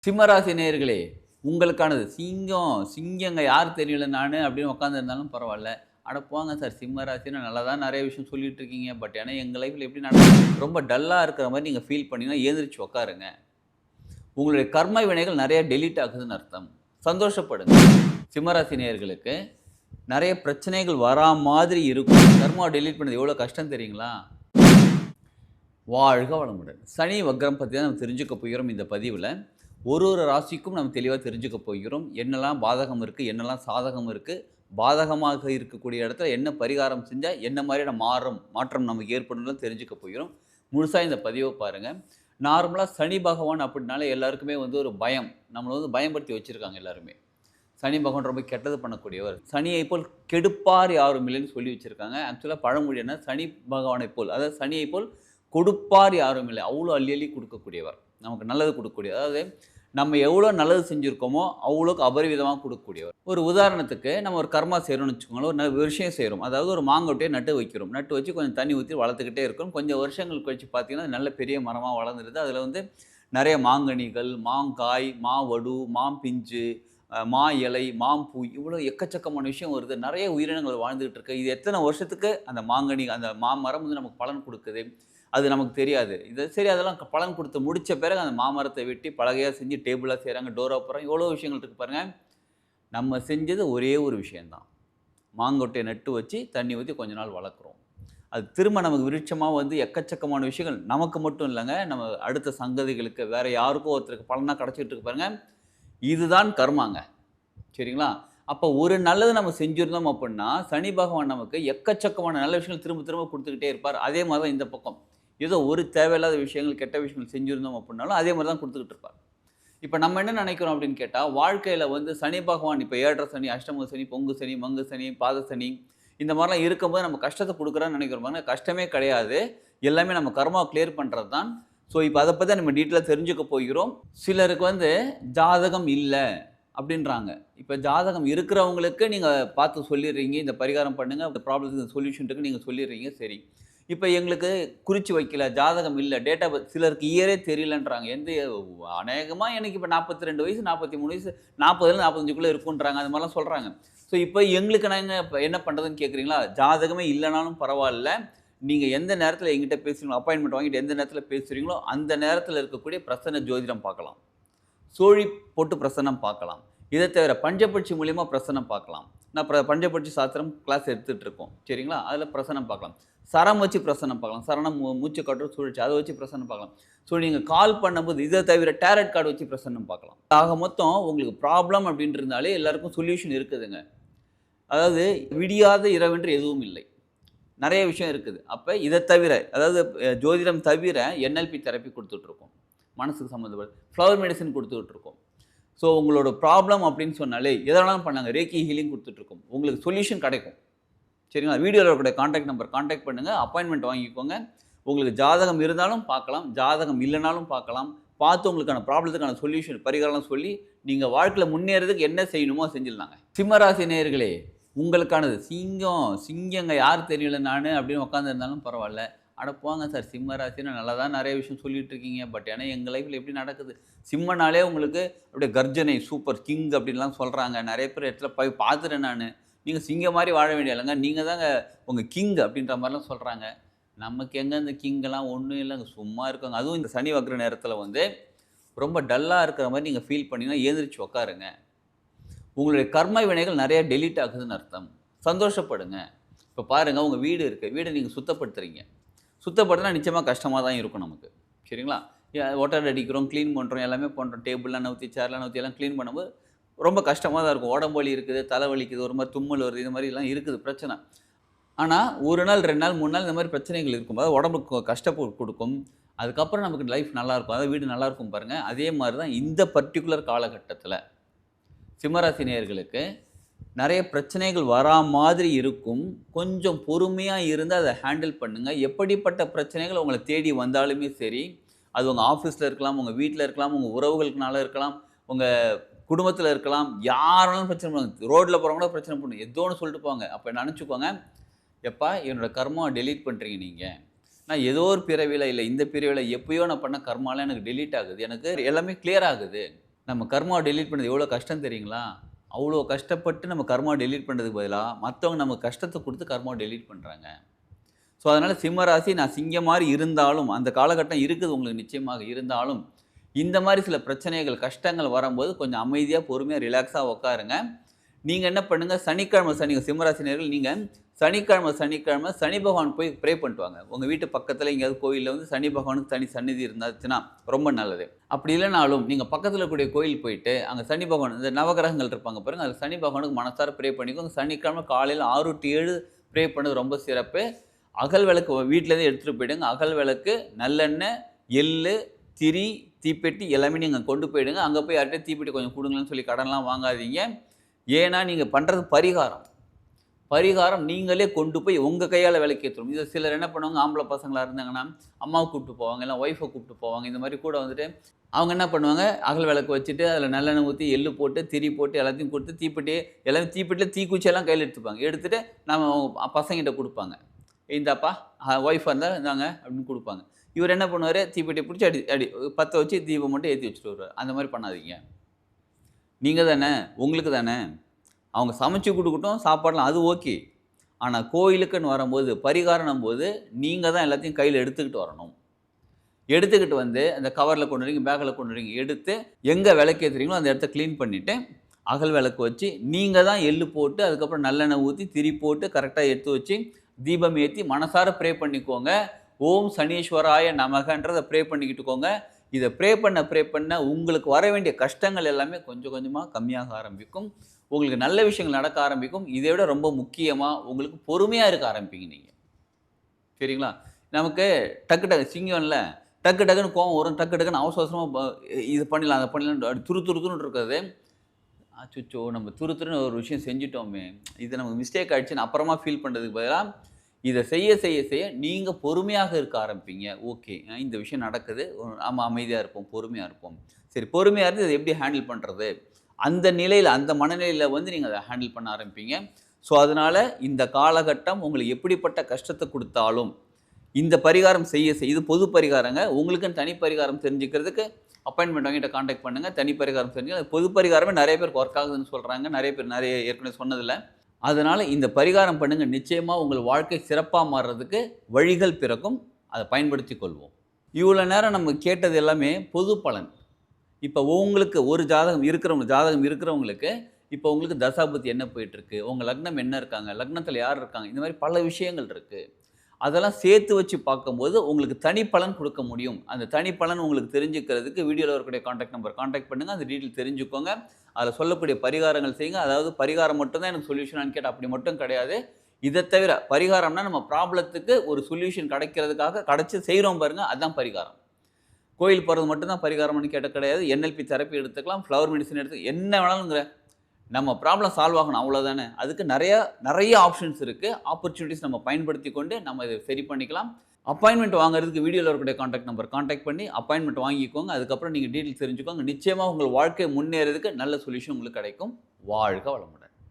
சிம்மராசி நேயர்களே, உங்களுக்கானது சிங்கங்க யார் தெரியல நானு அப்படின்னு உட்காந்துருந்தாலும் பரவால்ல. அட போங்க சார் சிம்ம ராசின்னா நல்லா தான் நெறைய விஷயம் சொல்லிட்டு இருக்கீங்க. பட் ஆனா எங்க லைஃப்ல எப்படி ரொம்ப டல்லா இருக்கிற மாரி நீங்க ஃபீல் பண்ணீங்கன்னா எழுந்திரிச்சு உட்காருங்க. உங்களுடைய கர்ம வினைகள் நெறைய டெலீட் ஆகுதுன்னு அர்த்தம். சந்தோஷப்படுங்க. சிம்மராசி நேயர்களுக்கு நெறைய பிரச்சனைகள் வரா மாதிரி இருக்கும். கர்மாவ டெலீட் பண்ணது எவ்வளோ கஷ்டம் தெரியுங்களா? வாழ்க வளமுடன். சனி வக்ரம் பத்தி தான் நம்ம தெரிஞ்சுக்க போகிறோம் இந்த பதிவுல. ஒரு ராசிக்கும் நம்ம தெளிவா தெரிஞ்சுக்க போகிறோம். என்னெல்லாம் பாதகம் இருக்கு, என்னெல்லாம் சாதகம் இருக்கு, பாதகமாக இருக்கக்கூடிய இடத்துல என்ன பரிகாரம் செஞ்சா என்ன மாதிரியான மாற்றம் நமக்கு ஏற்படும்னு தெரிஞ்சுக்க போகிறோம். முழுசா இந்த பதிவ பாருங்க. நார்மலா சனி பகவான் அப்படின்னாலே எல்லாருக்குமே வந்து ஒரு பயம். நம்மள வந்து பயம்படுத்தி வச்சிருக்காங்க எல்லாருமே. சனி பகவான் ரொம்ப கெட்டது பண்ணக்கூடியவர். சனியைப் போல் கெடுப்பார் யாரும் இல்லைன்னு சொல்லி வச்சிருக்காங்க. ஆக்சுவலா பழமொழி என்ன சனி பகவானைப் போல், அதாவது சனியைப் போல் கொடுப்பார் யாரும் இல்லை. அவ்வளோ அள்ளி அள்ளி கொடுக்கக்கூடியவர். நமக்கு நல்லது கொடுக்கக்கூடியவர். அதாவது நம்ம எவ்வளோ நல்லது செஞ்சுருக்கோமோ, அவ்வளோக்கு அபரிவிதமா கொடுக்கக்கூடியவர். ஒரு உதாரணத்துக்கு நம்ம ஒரு கர்மா செய்றோம்னு வச்சுக்கோங்களேன். ஒரு விஷயம் செய்றோம். அதாவது ஒரு மாங்கொட்டைய நட்டு வைக்கிறோம். நட்டு வச்சு கொஞ்சம் தண்ணி ஊத்தி வளர்த்துக்கிட்டே இருக்கோம். கொஞ்சம் வருஷங்கள் கழிச்சு பார்த்தீங்கன்னா, நல்ல பெரிய மரமா வளர்ந்துருது. அதில வந்து நெறைய மாங்கனிகள், மாங்காய், மாவடு, மாம்பிஞ்சு, மா இலை, மாம்பூ இவ்வளோ எக்கச்சக்கமான விஷயம் வருது. நெறைய உயிரினங்கள் வாழ்ந்துகிட்டு இருக்கு. இது எத்தன வருஷத்துக்கு அந்த மாங்கனி, அந்த மாமரம் வந்து நமக்கு பலன் குடுக்குது. அது நமக்கு தெரியாது. இது சரி அதெல்லாம் பலன் குடுத்து முடிச்ச பிறகு அந்த மாமரத்த வெட்டி பலகையா செஞ்சு டேபிளா செய்றாங்க, டோரா போடுறாங்க. எவ்வளோ விஷயங்கள் இருக்கு பாருங்க. நம்ம செஞ்சது ஒரே ஒரு விஷயம் தான். மாங்கொட்டைய நட்டு வச்சு, தண்ணி ஊத்தி கொஞ்ச நாள் வளர்க்குறோம். அது திரும்ப நமக்கு விருட்சமா வந்து எக்கச்சக்கமான விஷயங்கள் நமக்கு மட்டும் இல்லங்க. நம்ம அடுத்த சங்கதிகளுக்கு வேற யாருக்கோ ஒருத்தருக்கு பலனா கிடைச்சிட்டு இருக்கு பாருங்க. இதுதான் கர்மாங்க. சரிங்களா? அப்ப ஒரு நல்லது நம்ம செஞ்சிருந்தோம் அப்புட்ன்னா, சனி பகவான் நமக்கு எக்கச்சக்கமான நல்ல விஷயங்கள் திரும்ப திரும்ப குடுத்துக்கிட்டே இருப்பார். அதே மாரி தான் இந்த பக்கம். ஏதோ ஒரு தேவையில்லாத விஷயங்கள், கெட்ட விஷயங்கள் செஞ்சிருந்தோம் அப்புட்னாலும், அதே மாரி தான் குடுத்துக்கிட்டு இருப்பார். இப்ப நம்ம என்ன நெனைக்கிறோம் அப்படின்னு கேட்டா, வாழ்க்கையில வந்து சனி பகவான் இப்ப 7 சனி, அஷ்டம சனி, பொங்கு சனி, மங்கு சனி, பாத சனி இந்த மாரிலாம் இருக்கும்போது நம்ம கஷ்டத்த குடுக்குறான்னு நெனைக்கிறோம் பாருங்க. கஷ்டமே கிடையாது. எல்லாமே நம்ம கர்மாவ கிளியர் பண்றது தான். ஸோ, இப்ப அத பத்தி தான் நம்ம டீட்டெயிலா தெரிஞ்சுக்க போகிறோம். சிலருக்கு வந்து ஜாதகம் இல்ல அப்படின்றாங்க. இப்ப ஜாதகம் இருக்கிறவங்களுக்கு நீங்க பார்த்து சொல்லிடுறீங்க. இந்த பரிகாரம் பண்ணுங்க. அந்த ப்ராப்ளத்துக்கு சொல்யூஷன் இருக்குன்னு நீங்க சொல்லிடுறீங்க. சரி. இப்ப எங்களுக்கு குறிச்சு வைக்கல, ஜாதகம் இல்ல, டேட் ஆஃப் பர்த் சிலருக்கு இயரே தெரியலன்றாங்க. அநேகமா எனக்கு இப்ப 42 வயசு, 43 வயசு, 40லேருந்து 45க்குள்ள இருக்குன்றாங்க. அது மாரிலாம் சொல்றாங்க. ஸோ, இப்ப எங்களுக்கு நாங்க இப்ப என்ன பண்றதுன்னு கேட்கிறீங்களா? ஜாதகமே இல்லனாலும் பரவால்ல. நீங்க எந்த நேரத்தில என்கிட்ட பேசுறீங்களோ, அப்பாயின்ட்மென்ட் வாங்கிட்டு எந்த நேரத்தில பேசுறீங்களோ, அந்த நேரத்தில இருக்கக்கூடிய பிரசன்ன ஜோதிடம் பார்க்கலாம். சோழி போட்டு பிரசன்னம் பார்க்கலாம். இத தவிர பஞ்சபட்சி மூலியமா பிரசன்னம் பார்க்கலாம். நான் பஞ்சபட்சி சாஸ்திரம் கிளாஸ் எடுத்துட்டு இருக்கோம். சரிங்களா? அதில பிரசன்னம் பார்க்கலாம். சரம் வச்சு பிரசன்னம் பார்க்கலாம். சரணம் மூச்சு காற்று சுழற்சி அத வச்சு பிரசன்னம் பார்க்கலாம். ஸோ நீங்க கால் பண்ணும்போது இத தவிர டாரட் கார்டு வச்சு பிரசன்னம் பார்க்கலாம். ஆக மொத்தம் உங்களுக்கு ப்ராப்ளம் அப்படின்னு இருந்தாலே எல்லாருக்கும் சொல்யூஷன் இருக்குதுங்க. அதாவது விடியாத இரவென்று எதுவும் இல்லை. நெறைய விஷயம் இருக்குது. அப்ப இத தவிர அதாவது ஜோதிடம் தவிர NLP தெரப்பி குடுத்துட்டு இருக்கோம். மனசுக்கு சம்மந்தப்பட்ட ஃப்ளவர் மெடிசின் குடுத்துட்டு இருக்கோம். ஸோ உங்களோட ப்ராப்ளம் அப்படின்னு சொன்னாலே எத வேணாலும் பண்ணலாங்க. ரேக்கி ஹீலிங் குடுத்துட்டு இருக்கோம். உங்களுக்கு சொல்யூஷன் கிடைக்கும். சரிங்களா? வீடியோல இருக்கக்கூடிய கான்டாக்ட் நம்பர் கான்டாக்ட் பண்ணுங்க. அப்பாயின்ட்மென்ட் வாங்கிக்கோங்க. உங்களுக்கு ஜாதகம் இருந்தாலும் பார்க்கலாம். ஜாதகம் இல்லனாலும் பார்க்கலாம். பார்த்து உங்களுக்கான ப்ராப்ளத்துக்கான சொல்யூஷன் பரிகாரம் சொல்லி, நீங்க வாழ்க்கையில முன்னேறதுக்கு என்ன செய்யணுமோ செஞ்சிடலாங்க. சிம்ம ராசி நேயர்களே, உங்களுக்கானது சிங்கங்க யார் தெரியல நானு அப்படின்னு உட்காந்துருந்தாலும் பரவால்ல. அட போங்க சார் சிம்ம ராசின்னா நல்லா தான் நெறைய விஷயம் சொல்லிட்டு இருக்கீங்க. பட் ஆனா எங்க லைஃப்ல எப்படி நடக்குது? சிம்மனாலே உங்களுக்கு அப்படியே கர்ஜனை, சூப்பர் கிங் அப்படின்லாம் சொல்றாங்க. நெறைய பேர் இடத்துல போய் பார்த்துட்டேன் நானு. நீங்க சிங்கம் மாரி வாழ வேண்டிய ஆளுங்க. நீங்க தாங்க உங்க கிங் அப்படின்ற மாரிலாம் சொல்றாங்க. நமக்கு எங்க இந்த கிங்லாம் ஒண்ணும் இல்லங்க. சும்மா இருக்கோங்க. அதுவும் இந்த சனி வக்ர நேரத்தில வந்து ரொம்ப டல்லா இருக்கிற மாரி நீங்க ஃபீல் பண்ணீங்கன்னா எழுந்திரிச்சு உட்காருங்க. உங்களுடைய கர்ம வினைகள் நெறைய டெலீட் ஆகுதுன்னு அர்த்தம். சந்தோஷப்படுங்க. இப்ப பாருங்க உங்க வீடு இருக்கு. வீட நீங்க சுத்தப்படுத்துறீங்க. சுத்தப்படுத்தினா நிச்சயமா கஷ்டமா தான் இருக்கும் நமக்கு. சரிங்களா? ஒட்டட அடிக்கிறோம், கிளீன் பண்றோம், எல்லாமே பண்றோம். டேபிள்லாம் நவுத்தி, சேர்லாம் நவுத்தி எல்லாம் கிளீன் பண்ணும்போது ரொம்ப கஷ்டமா தான் இருக்கும். உடம்பு வலி இருக்குது, தலை வலிக்குது, ஒரு மாரி தும்மல் வருது. இது மாரிலாம் இருக்குது பிரச்சனை. ஆனா 1 நாள், 2 நாள், 3 நாள் இந்த மாரி பிரச்சனைகள் இருக்கும்போது உடம்புக்கு குடுக்கும். அதுக்கப்புறம் நமக்கு லைஃப் நல்லாருக்கும். அதாவது வீடு நல்லாருக்கும் பாருங்க. அதே மாரி தான் இந்த பர்ட்டிகுலர் காலகட்டத்தில சிம்மராசி நேயர்களுக்கு நெறைய பிரச்சனைகள் வரா மாதிரி இருக்கும். கொஞ்சம் பொறுமையா இருந்து அத ஹேண்டில் பண்ணுங்க. எப்படிப்பட்ட பிரச்சனைகள் உங்கள தேடி வந்தாலுமே சரி, அது உங்க ஆஃபீஸ்ல இருக்கலாம், உங்க வீட்ல இருக்கலாம், உங்க உறவுகளுக்குனால இருக்கலாம், உங்க குடும்பத்தில இருக்கலாம். யாராலும் பிரச்சனை பண்ணுவாங்க. ரோட்ல போறவங்க கூட பிரச்சனை பண்ணும். ஏதோ ஒண்ணு சொல்லிட்டு போவாங்க. அப்ப நெனச்சுக்கோங்க, "எப்பா என்னோட கர்மாவ டெலீட் பண்றீங்க நீங்க. நான் ஏதோ ஒரு பிறவியில, இல்ல இந்த பிறவியில எப்பயோ நான் பண்ண கர்மாலாம் எனக்கு டெலீட் ஆகுது. எனக்கு எல்லாமே கிளியர் ஆகுது." நம்ம கர்மாவ டெலீட் பண்ணது எவ்வளோ கஷ்டம் தெரியுங்களா? அவ்வளோ கஷ்டப்பட்டு நம்ம கர்மாவ டெலீட் பண்ணுறதுக்கு பதிலா, மத்தவங்க நமக்கு கஷ்டத்த குடுத்து கர்மாவ டெலீட் பண்றாங்க. ஸோ, அதனால சிம்ம ராசி நான் சிங்கம் மாரி இருந்தாலும், அந்த காலகட்டம் இருக்குது உங்களுக்கு நிச்சயமாக இருந்தாலும், இந்த மாரி சில பிரச்சனைகள், கஷ்டங்கள் வரும்போது கொஞ்சம் அமைதியா, பொறுமையா, ரிலாக்ஸா உட்காருங்க. நீங்க என்ன பண்ணுங்க, சனி சிம்ம ராசினியர்கள் நீங்க சனிக்கிழமை சனி பகவான் போய் ப்ரே பண்ணிட்டு வாங்க. உங்க வீட்டு பக்கத்துல எங்கேயாவது கோயில்ல வந்து சனி பகவானுக்கு தனி சந்நிதி இருந்துச்சுன்னா ரொம்ப நல்லது. அப்படி இல்லனாலும் நீங்க பக்கத்துல இருக்கக்கூடிய கோயில் போயிட்டு, அங்க சனி பகவான் இந்த நவகிரகங்கள் இருப்பாங்க பாருங்க, அதுல சனி பகவானுக்கு மனசார ப்ரே பண்ணிக்கோங்க. சனிக்கிழமை காலையில 6 டூ 7 ப்ரே பண்ணது ரொம்ப சிறப்பு. அகல் விளக்கு வீட்லேருந்து எடுத்துட்டு போயிடுங்க. அகல் விளக்கு, நல்லெண்ணெய், எள்ளு, திரி, தீப்பெட்டி எல்லாமே நீங்க கொண்டு போயிடுங்க. அங்க போய் யார்ட்டயும் தீப்பெட்டி கொஞ்சம் குடுங்கன்னு சொல்லி கடன்லாம் வாங்காதீங்க. ஏன்னா, நீங்க பண்றது பரிகாரம். பரிகாரம் நீங்களே கொண்டு போய் உங்க கையால விளக்கேத்தணும். இத சிலர் என்ன பண்ணுவாங்க, ஆம்பள பசங்களா இருந்தாங்கன்னா, அம்மாவ கூப்பிட்டு போவாங்க, இல்ல ஒய்ஃப கூப்பிட்டு போவாங்க. இந்த மாரி கூட வந்துட்டு, அவங்க என்ன பண்ணுவாங்க, அகல் விளக்கு வச்சுட்டு, அதில நல்லெண்ணெய் ஊத்தி, எள்ளு போட்டு, திரி போட்டு எல்லாத்தையும் குடுத்து, தீப்பெட்டி எல்லாமே தீப்பெட்டில தீக்குச்சி எல்லாம் கையில எடுத்துப்பாங்க. எடுத்துட்டு நம்ம பசங்ககிட்ட குடுப்பாங்க. இந்தாப்பா ஒய்ஃபா இருந்தா இந்தாங்க அப்படின்னு குடுப்பாங்க. இவர் என்ன பண்ணுவாரு, தீப்பெட்டிய புடிச்சு அடி அடி பத்த வச்சு தீபம் மட்டும் ஏத்தி வச்சுட்டு வருவாரு. அந்த மாரி பண்ணாதீங்க. நீங்க தானே, உங்களுக்கு தானே. அவங்க சமைச்சு குடுக்கட்டும், சாப்பாடுலாம் அது ஓகே. ஆனா கோயிலுக்குன்னு வரும்போது, பரிகாரம்னும்போது நீங்க தான் எல்லாத்தையும் கையில எடுத்துக்கிட்டு வரணும். எடுத்துக்கிட்டு வந்து அந்த கவர்ல கொண்டு வரீங்க, பேக்ல கொண்டு வரீங்க. எடுத்து எங்க விளக்கேத்துறீங்களோ அந்த இடத்த கிளீன் பண்ணிட்டு, அகல் விளக்கு வச்சு, நீங்க தான் எள்ளு போட்டு, அதுக்கப்புறம் நல்லெண்ணெய் ஊத்தி, திரி போட்டு கரெக்ட்டா எடுத்து வச்சு, தீபம் ஏத்தி மனசார ப்ரே பண்ணிக்கோங்க. ஓம் சனீஸ்வராய நமகன்றத ப்ரே பண்ணிக்கிட்டுக்கோங்க. இத ப்ரே பண்ண உங்களுக்கு வர வேண்டிய கஷ்டங்கள் எல்லாமே கொஞ்சம் கொஞ்சமா கம்மியாக ஆரம்பிக்கும். உங்களுக்கு நல்ல விஷயங்கள் நடக்க ஆரம்பிக்கும். இதை விட ரொம்ப முக்கியமா உங்களுக்கு பொறுமையா இருக்க ஆரம்பிப்பீங்க நீங்க. சரிங்களா? நமக்கு சிங்கம்ல டக்கு டக்குன்னு கோவம் வரும். டக்கு டக்குன்னு அவசர அவசரமா இது பண்ணிடலாம், அத பண்ணிடலாம்ன்னு அப்படி துருதுருன்னு இருக்கிறது. அச்சச்சோ! நம்ம துருதுருன்னு ஒரு விஷயம் செஞ்சுட்டோமே! இது நமக்கு மிஸ்டேக் ஆயிடுச்சுன்னு அப்புறமா ஃபீல் பண்றதுக்கு பதிலா, இத செய்ய நீங்க பொறுமையாக இருக்க ஆரம்பிப்பீங்க. ஓகே. இந்த விஷயம் நடக்குது. ஆமா அமைதியா இருப்போம், பொறுமையா இருப்போம். சரி பொறுமையா இருந்து இத எப்படி ஹேண்டில் பண்றது? அந்த நிலையில, அந்த மனநிலையில வந்து நீங்க அத ஹேண்டில் பண்ண ஆரம்பிப்பீங்க. ஸோ, அதனால இந்த காலகட்டம் உங்களுக்கு எப்படிப்பட்ட கஷ்டத்த குடுத்தாலும், இந்த பரிகாரம் இது பொது பரிகாரங்க. உங்களுக்குன்னு தனி பரிகாரம் தெரிஞ்சுக்கிறதுக்கு அப்பாயின்ட்மென்ட் வாங்கிட்ட கான்டாக்ட் பண்ணுங்க. தனி பரிகாரம் தெரிஞ்சுக்க பொது பரிகாரமே நெறைய பேருக்கு ஒர்க் ஆகுதுன்னு சொல்றாங்க. நெறைய பேர் ஏற்கனவே சொன்னதில்ல. அதனால இந்த பரிகாரம் பண்ணுங்க. நிச்சயமா உங்கள் வாழ்க்கை சிறப்பா மாறுறதுக்கு வழிகள் பிறக்கும். அத பயன்படுத்திக் கொள்வோம். இவ்வளோ நேரம் நம்ம கேட்டது எல்லாமே பொது பலன். இப்ப உங்களுக்கு ஒரு ஜாதகம் இருக்கிறவங்களுக்கு, இப்ப உங்களுக்கு தசாபுத்தி என்ன போயிட்டுருக்கு? உங்க லக்னம் என்ன இருக்காங்க? லக்னத்தில யார் இருக்காங்க? இந்த மாரி பல விஷயங்கள் இருக்கு. அதெல்லாம் சேர்த்து வச்சு பார்க்கும்போது, உங்களுக்கு தனி பலன் குடுக்க முடியும். அந்த தனி பலன் உங்களுக்கு தெரிஞ்சுக்கிறதுக்கு வீடியோல வரக்கூடிய கான்டாக்ட் நம்பர் கான்டாக்ட் பண்ணுங்க. அந்த டீட்டெயில் தெரிஞ்சுக்கோங்க. அதில சொல்லக்கூடிய பரிகாரங்கள் செய்யுங்க. அதாவது பரிகாரம் மட்டும் தான் எனக்கு சொல்யூஷனான்னு கேட்டா அப்படி மட்டும் கிடையாது. இத தவிர பரிகாரம்னா நம்ம ப்ராப்ளத்துக்கு ஒரு சொல்யூஷன் கிடைக்கிறதுக்காக செய்றோம் பாருங்க, அதான் பரிகாரம். கோயில் போறது மட்டும் தான் பரிகாரம்னு கேட்டா கிடையாது. NLP தெரப்பி எடுத்துக்கலாம், ஃப்ளவர் மெடிசின் என்ன வேணாலும்ங்கிற. நம்ம ப்ராப்ளம் சால்வ் ஆகணும் அவ்வளோதானே. அதுக்கு நெறைய ஆப்ஷன்ஸ் இருக்கு. ஆப்பர்ச்சுனிட்டீஸ் நம்ம பயன்படுத்திக் கொண்டு நம்ம இத சரி பண்ணிக்கலாம். அப்பாயின்ட்மென்ட் வாங்குறதுக்கு வீடியோல இருக்கக்கூடிய கான்டாக்ட் நம்பர் கான்டாக்ட் பண்ணி அப்பாயின்ட்மென்ட் வாங்கிக்கோங்க. அதுக்கப்புறம் நீங்க டீட்டெயில்ஸ் தெரிஞ்சுக்கோங்க. நிச்சயமா உங்கள் வாழ்க்கை முன்னேறதுக்கு நல்ல சொல்யூஷன் உங்களுக்கு கிடைக்கும். வாழ்க வளமுடன்.